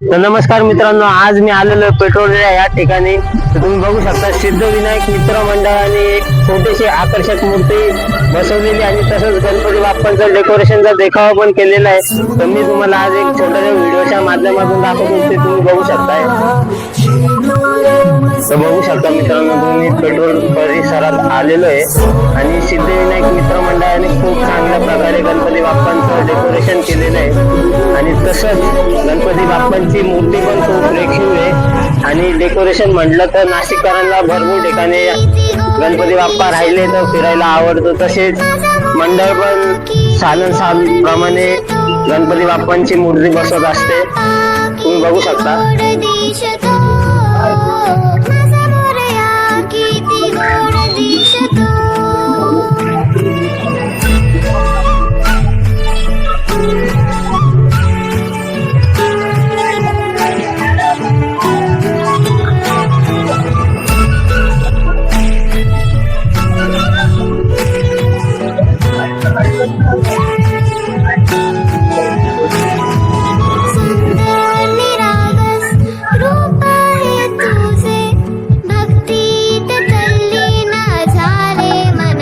तर नमस्कार मित्रांनो, आज मी आलेलो पेट्रोल या ठिकाणी. तर तुम्ही बघू शकता सिद्धविनायक मित्र मंडळाने एक छोटीशी आकर्षक मूर्ती बसवलेली आणि तसंच गणपती बाप्पांचं डेकोरेशनचा देखावा पण केलेला आहे. तर मी तुम्हाला आज एक छोट्याशा व्हिडिओच्या माध्यमातून दाखवतो, ते तुम्ही बघू शकताय. तर बघू शकता मित्रांनो, तुम्ही पेट्रोल परिसरात आलेलो आहे आणि सिद्धविनायक मित्र मंडळाने खूप चांगल्या प्रकारे गणपती बाप्पांचं डेकोरेशन केलेलं आहे आणि तसंच गणपती बाप्पांची मूर्ती पण खूप रेखीव आहे. आणि डेकोरेशन म्हटलं तर नाशिककरांना भरपूर ठिकाणी गणपती बाप्पा राहिले तर फिरायला आवडतो. तसेच मंडळ पण साल प्रमाणे गणपती बाप्पांची मूर्ती बसवत असते. तुम्ही बघू शकता.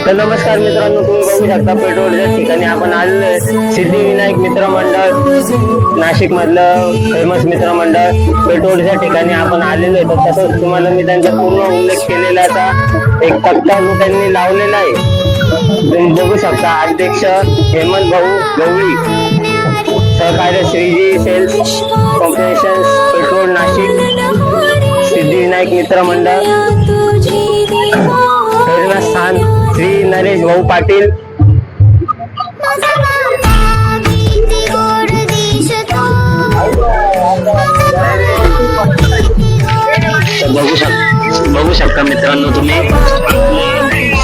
तर नमस्कार मित्रांनो, तुम्ही बघू शकता पेट्रोलच्या ठिकाणी आपण आलेलो आहे. सिद्धिविनायक मित्र मंडळ नाशिक मधलं फेमस मित्र मंडळ पेट्रोलच्या ठिकाणी आपण आलेलो आहे. तर तसंच तुम्हाला मी त्यांचा पूर्ण उल्लेख केलेला एक तक्ता जो त्यांनी लावलेला आहे. तुम्ही बघू शकता. अध्यक्ष हेमंत भाऊ गवळी, सहकार्य Shreeji sales corporation petrol Nashik, Siddhivinayak मित्र मंडळ, स्थान श्री नरेश भाऊ पाटील. बघू शकता मित्रांनो, तुम्ही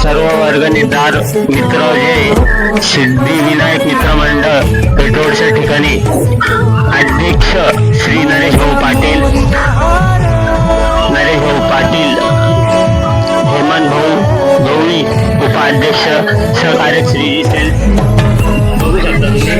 सर्व वर्गणीदार मित्र जे सिद्धिविनायक मित्र मंडळ पेट्रोलच्या ठिकाणी अध्यक्ष श्री नरेश भाऊ पाटील, हेमंत भाऊ गवळी, उपाध्यक्ष सहकार्य श्री सेल्स. बघू शकता